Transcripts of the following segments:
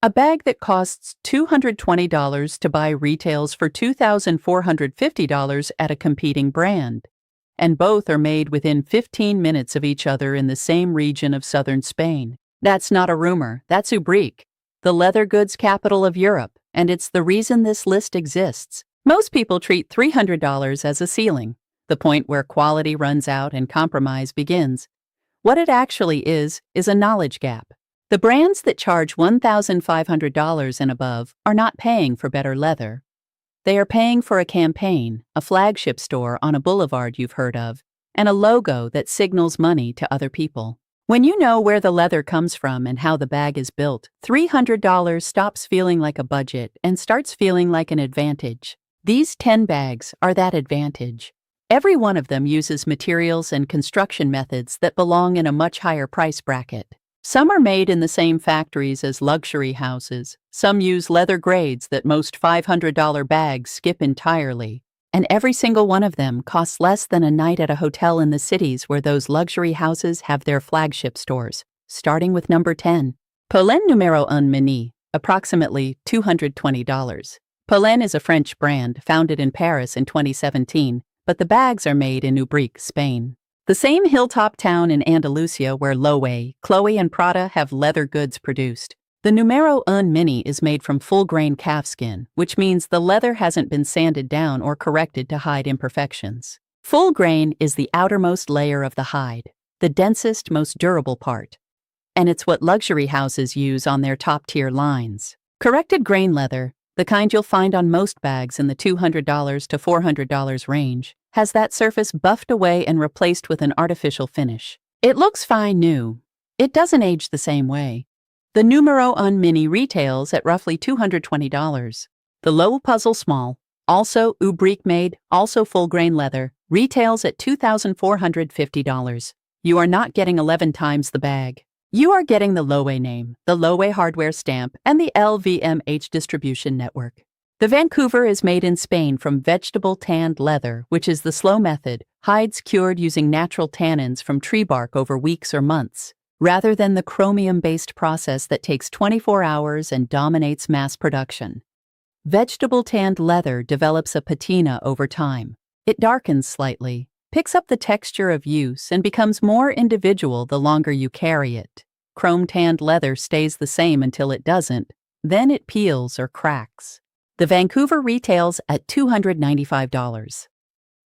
A bag that costs $220 to buy retails for $2,450 at a competing brand. And both are made within 15 minutes of each other in the same region of southern Spain. That's not a rumor, that's Ubrique, the leather goods capital of Europe, and it's the reason this list exists. Most people treat $300 as a ceiling, the point where quality runs out and compromise begins. What it actually is a knowledge gap. The brands that charge $1,500 and above are not paying for better leather. They are paying for a campaign, a flagship store on a boulevard you've heard of, and a logo that signals money to other people. When you know where the leather comes from and how the bag is built, $300 stops feeling like a budget and starts feeling like an advantage. These 10 bags are that advantage. Every one of them uses materials and construction methods that belong in a much higher price bracket. Some are made in the same factories as luxury houses. Some use leather grades that most $500 bags skip entirely. And every single one of them costs less than a night at a hotel in the cities where those luxury houses have their flagship stores, starting with number 10. Polène numéro 1 mini, approximately $220. Polène is a French brand founded in Paris in 2017, but the bags are made in Ubrique, Spain. The same hilltop town in Andalusia where Loewe, Chloe, and Prada have leather goods produced. The Numéro 1 Mini is made from full-grain calfskin, which means the leather hasn't been sanded down or corrected to hide imperfections. Full grain is the outermost layer of the hide, the densest, most durable part. And it's what luxury houses use on their top-tier lines. Corrected grain leather, the kind you'll find on most bags in the $200 to $400 range, has that surface buffed away and replaced with an artificial finish. It looks fine new. It doesn't age the same way. The Numéro 1 Mini retails at roughly $220. The Low Puzzle Small, also Ubrique made, also full-grain leather, retails at $2,450. You are not getting 11 times the bag. You are getting the Loewe name, the Loewe hardware stamp, and the LVMH distribution network. The Vancouver is made in Spain from vegetable tanned leather, which is the slow method, hides cured using natural tannins from tree bark over weeks or months, rather than the chromium-based process that takes 24 hours and dominates mass production. Vegetable tanned leather develops a patina over time. It darkens slightly, picks up the texture of use, and becomes more individual the longer you carry it. Chrome-tanned leather stays the same until it doesn't, then it peels or cracks. The Vancouver retails at $295.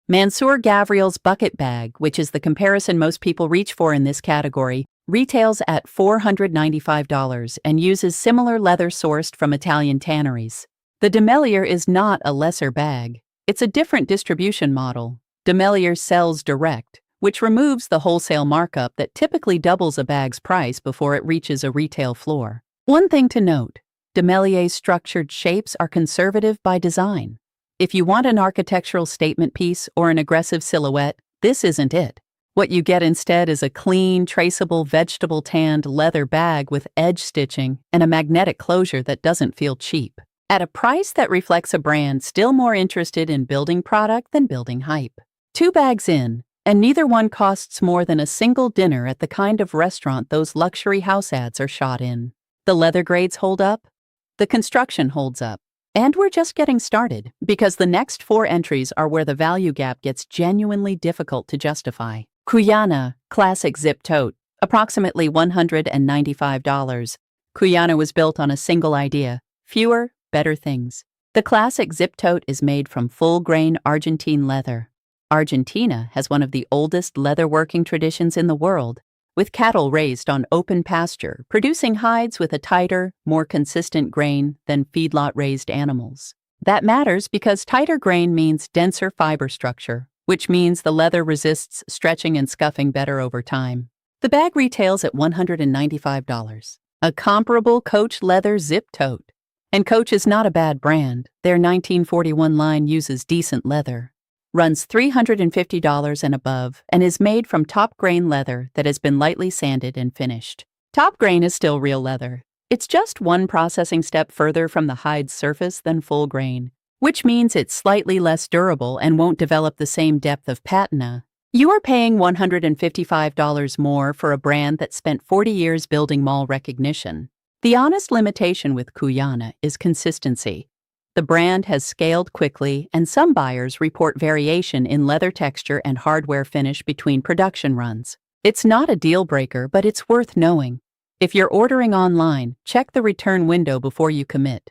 Mansour Gavriel's bucket bag, which is the comparison most people reach for in this category, retails at $495 and uses similar leather sourced from Italian tanneries. The DeMellier is not a lesser bag. It's a different distribution model. DeMellier sells direct, which removes the wholesale markup that typically doubles a bag's price before it reaches a retail floor. One thing to note, DeMellier's structured shapes are conservative by design. If you want an architectural statement piece or an aggressive silhouette, this isn't it. What you get instead is a clean, traceable, vegetable-tanned leather bag with edge stitching and a magnetic closure that doesn't feel cheap. At a price that reflects a brand still more interested in building product than building hype. 2 bags in, and neither one costs more than a single dinner at the kind of restaurant those luxury house ads are shot in. The leather grades hold up. The construction holds up. And we're just getting started, because the next 4 entries are where the value gap gets genuinely difficult to justify. Cuyana Classic Zip Tote, approximately $195. Cuyana was built on a single idea: fewer, better things. The Classic Zip Tote is made from full-grain Argentine leather. Argentina has one of the oldest leather working traditions in the world, with cattle raised on open pasture, producing hides with a tighter, more consistent grain than feedlot-raised animals. That matters because tighter grain means denser fiber structure, which means the leather resists stretching and scuffing better over time. The bag retails at $195, a comparable Coach leather zip tote. And Coach is not a bad brand. Their 1941 line uses decent leather, runs $350 and above, and is made from top-grain leather that has been lightly sanded and finished. Top grain is still real leather. It's just one processing step further from the hide's surface than full grain, which means it's slightly less durable and won't develop the same depth of patina. You are paying $155 more for a brand that spent 40 years building mall recognition. The honest limitation with Cuyana is consistency. The brand has scaled quickly, and some buyers report variation in leather texture and hardware finish between production runs. It's not a deal breaker, but it's worth knowing. If you're ordering online, check the return window before you commit.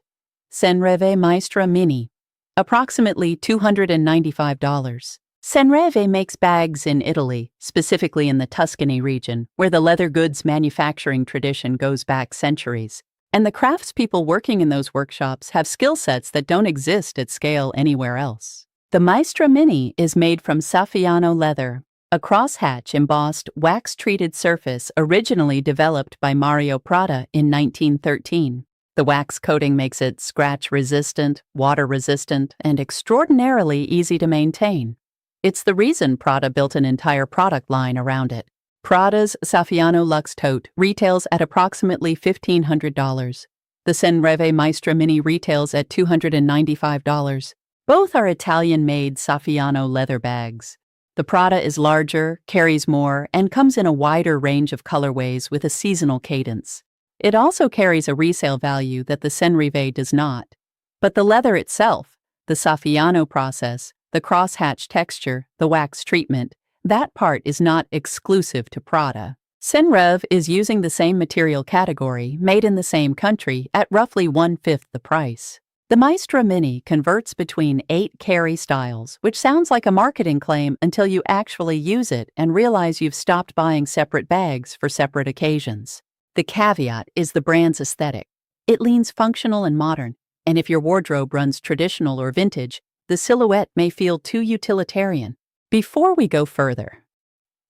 Senreve Maestra Mini, approximately $295. Senreve makes bags in Italy, specifically in the Tuscany region, where the leather goods manufacturing tradition goes back centuries. And the craftspeople working in those workshops have skill sets that don't exist at scale anywhere else. The Maestra Mini is made from Saffiano leather, a crosshatch embossed, wax-treated surface originally developed by Mario Prada in 1913. The wax coating makes it scratch-resistant, water-resistant, and extraordinarily easy to maintain. It's the reason Prada built an entire product line around it. Prada's Saffiano Luxe Tote retails at approximately $1,500. The Senreve Maestra Mini retails at $295. Both are Italian-made Saffiano leather bags. The Prada is larger, carries more, and comes in a wider range of colorways with a seasonal cadence. It also carries a resale value that the Senreve does not. But the leather itself, the Saffiano process, the crosshatch texture, the wax treatment, that part is not exclusive to Prada. Senreve is using the same material category, made in the same country, at roughly 1/5 the price. The Maestra Mini converts between 8 carry styles, which sounds like a marketing claim until you actually use it and realize you've stopped buying separate bags for separate occasions. The caveat is the brand's aesthetic. It leans functional and modern, and if your wardrobe runs traditional or vintage, the silhouette may feel too utilitarian. Before we go further,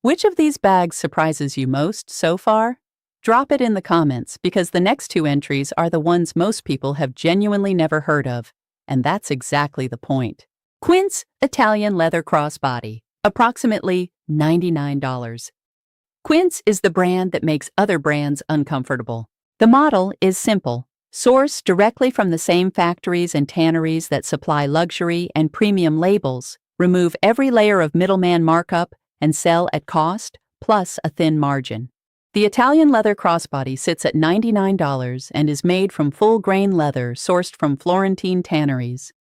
which of these bags surprises you most so far? Drop it in the comments because the next 2 entries are the ones most people have genuinely never heard of, and that's exactly the point. Quince Italian Leather Crossbody, approximately $99. Quince is the brand that makes other brands uncomfortable. The model is simple, sourced directly from the same factories and tanneries that supply luxury and premium labels, remove every layer of middleman markup, and sell at cost, plus a thin margin. The Italian leather crossbody sits at $99 and is made from full-grain leather sourced from Florentine tanneries.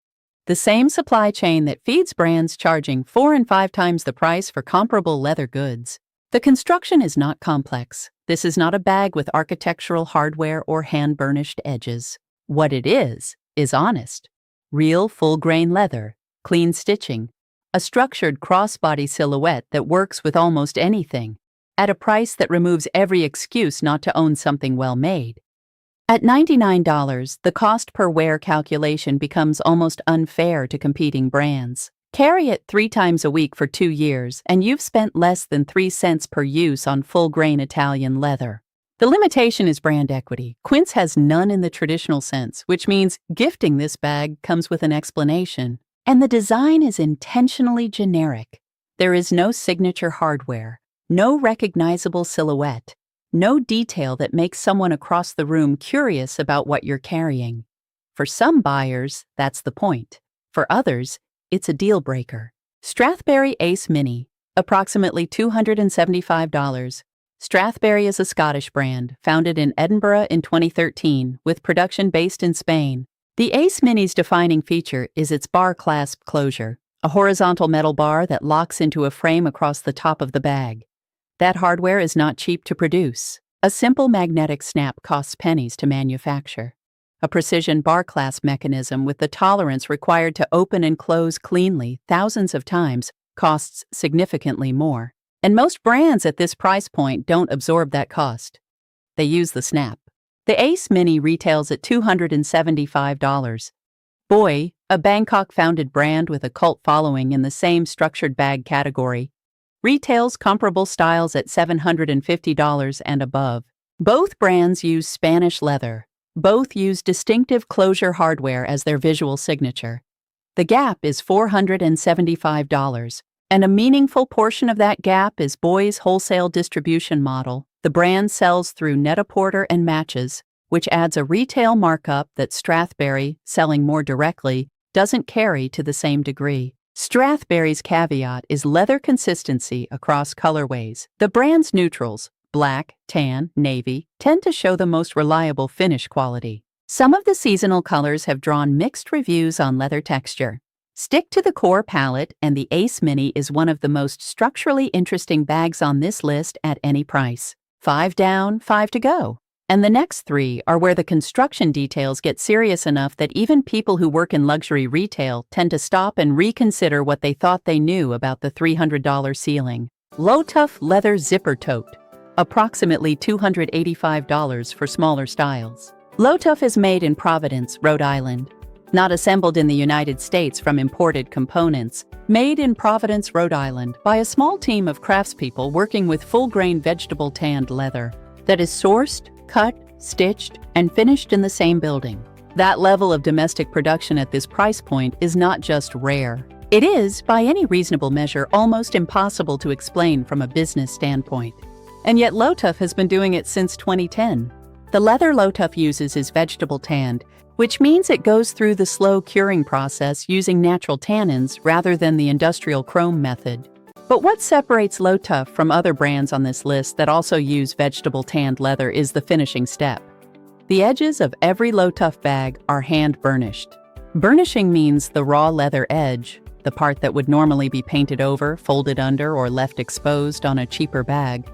The same supply chain that feeds brands charging 4 and 5 times the price for comparable leather goods. The construction is not complex. This is not a bag with architectural hardware or hand-burnished edges. What it is honest. Real full-grain leather, clean stitching, a structured crossbody silhouette that works with almost anything, at a price that removes every excuse not to own something well-made. At $99, the cost per wear calculation becomes almost unfair to competing brands. Carry it 3 times a week for 2 years, and you've spent less than 3 cents per use on full-grain Italian leather. The limitation is brand equity. Quince has none in the traditional sense, which means gifting this bag comes with an explanation. And the design is intentionally generic. There is no signature hardware, no recognizable silhouette, no detail that makes someone across the room curious about what you're carrying. For some buyers, that's the point. For others, it's a deal breaker. Strathberry Ace Mini, approximately $275. Strathberry is a Scottish brand, founded in Edinburgh in 2013, with production based in Spain. The Ace Mini's defining feature is its bar clasp closure, a horizontal metal bar that locks into a frame across the top of the bag. That hardware is not cheap to produce. A simple magnetic snap costs pennies to manufacture. A precision bar clasp mechanism with the tolerance required to open and close cleanly thousands of times costs significantly more. And most brands at this price point don't absorb that cost. They use the snap. The Ace Mini retails at $275. Boy, a Bangkok-founded brand with a cult following in the same structured bag category, retails comparable styles at $750 and above. Both brands use Spanish leather. Both use distinctive closure hardware as their visual signature. The gap is $475, and a meaningful portion of that gap is Boy's wholesale distribution model. The brand sells through Net-a-Porter and Matches, which adds a retail markup that Strathberry, selling more directly, doesn't carry to the same degree. Strathberry's caveat is leather consistency across colorways. The brand's neutrals, black, tan, navy, tend to show the most reliable finish quality. Some of the seasonal colors have drawn mixed reviews on leather texture. Stick to the core palette, and the Ace Mini is one of the most structurally interesting bags on this list at any price. 5 down, 5 to go. And the next 3 are where the construction details get serious enough that even people who work in luxury retail tend to stop and reconsider what they thought they knew about the $300 ceiling. Lotuff Leather Zipper Tote, approximately $285 for smaller styles. Lotuff is made in Providence, Rhode Island. Not assembled in the United States from imported components. Made in Providence, Rhode Island by a small team of craftspeople working with full-grain vegetable tanned leather that is sourced, cut, stitched, and finished in the same building. That level of domestic production at this price point is not just rare. It is, by any reasonable measure, almost impossible to explain from a business standpoint. And yet Lotuff has been doing it since 2010. The leather Lotuff uses is vegetable tanned, which means it goes through the slow curing process using natural tannins rather than the industrial chrome method. But what separates Lotuff from other brands on this list that also use vegetable tanned leather is the finishing step. The edges of every Lotuff bag are hand-burnished. Burnishing means the raw leather edge, the part that would normally be painted over, folded under, or left exposed on a cheaper bag,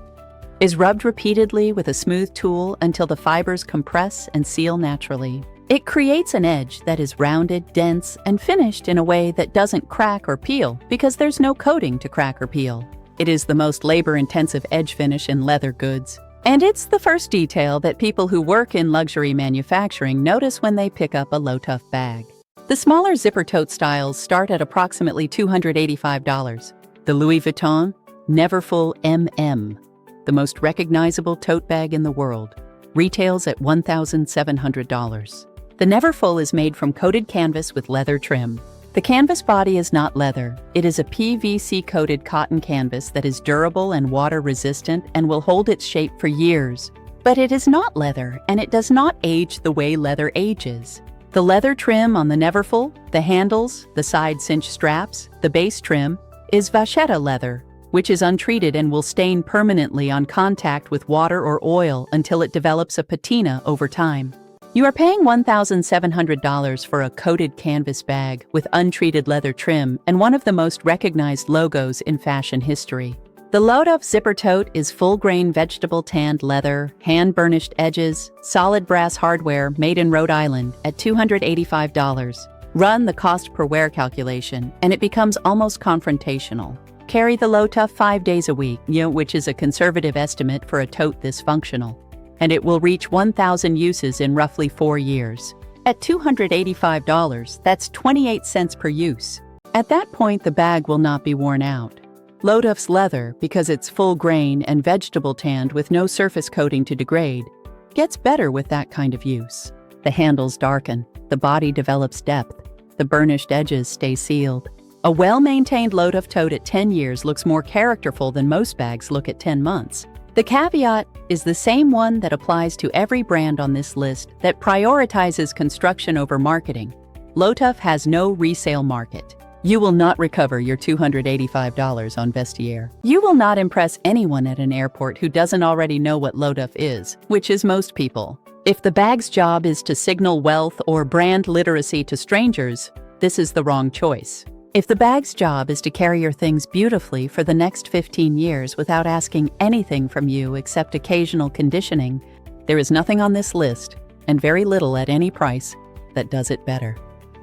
is rubbed repeatedly with a smooth tool until the fibers compress and seal naturally. It creates an edge that is rounded, dense, and finished in a way that doesn't crack or peel because there's no coating to crack or peel. It is the most labor-intensive edge finish in leather goods. And it's the first detail that people who work in luxury manufacturing notice when they pick up a Lotuff bag. The smaller zipper tote styles start at approximately $285. The Louis Vuitton Neverfull MM, the most recognizable tote bag in the world, retails at $1,700. The Neverfull is made from coated canvas with leather trim. The canvas body is not leather. It is a PVC-coated cotton canvas that is durable and water-resistant and will hold its shape for years. But it is not leather, and it does not age the way leather ages. The leather trim on the Neverfull, the handles, the side cinch straps, the base trim, is vachetta leather, which is untreated and will stain permanently on contact with water or oil until it develops a patina over time. You are paying $1,700 for a coated canvas bag with untreated leather trim and one of the most recognized logos in fashion history. The Lotuff Zipper Tote is full-grain vegetable tanned leather, hand-burnished edges, solid brass hardware made in Rhode Island at $285. Run the cost per wear calculation, and it becomes almost confrontational. Carry the Lotuff 5 days a week, which is a conservative estimate for a tote this functional, and it will reach 1,000 uses in roughly 4 years. At $285, that's 28 cents per use. At that point, the bag will not be worn out. Lotuff's leather, because it's full grain and vegetable tanned with no surface coating to degrade, gets better with that kind of use. The handles darken, the body develops depth, the burnished edges stay sealed. A well-maintained Lotuff tote at 10 years looks more characterful than most bags look at 10 months. The caveat is the same one that applies to every brand on this list that prioritizes construction over marketing. Lotuff has no resale market. You will not recover your $285 on Vestiaire. You will not impress anyone at an airport who doesn't already know what Lotuff is, which is most people. If the bag's job is to signal wealth or brand literacy to strangers, this is the wrong choice. If the bag's job is to carry your things beautifully for the next 15 years without asking anything from you except occasional conditioning, there is nothing on this list, and very little at any price, that does it better.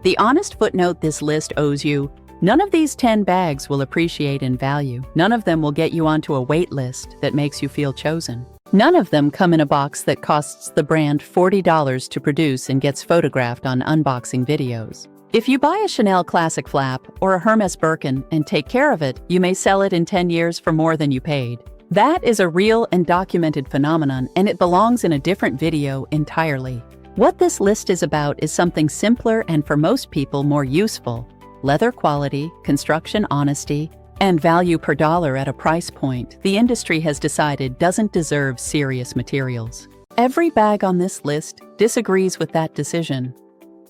The honest footnote this list owes you: none of these 10 bags will appreciate in value. None of them will get you onto a wait list that makes you feel chosen. None of them come in a box that costs the brand $40 to produce and gets photographed on unboxing videos. If you buy a Chanel Classic Flap or a Hermes Birkin and take care of it, you may sell it in 10 years for more than you paid. That is a real and documented phenomenon, and it belongs in a different video entirely. What this list is about is something simpler and for most people more useful: leather quality, construction honesty, and value per dollar at a price point the industry has decided doesn't deserve serious materials. Every bag on this list disagrees with that decision.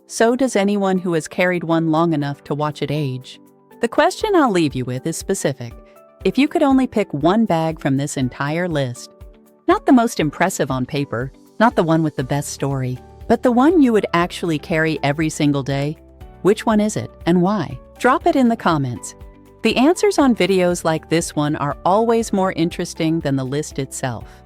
So does anyone who has carried one long enough to watch it age. The question I'll leave you with is specific. If you could only pick one bag from this entire list, Not the most impressive on paper, not the one with the best story, but the one you would actually carry every single day? Which one is it and why? Drop it in the comments. The answers on videos like this one are always more interesting than the list itself.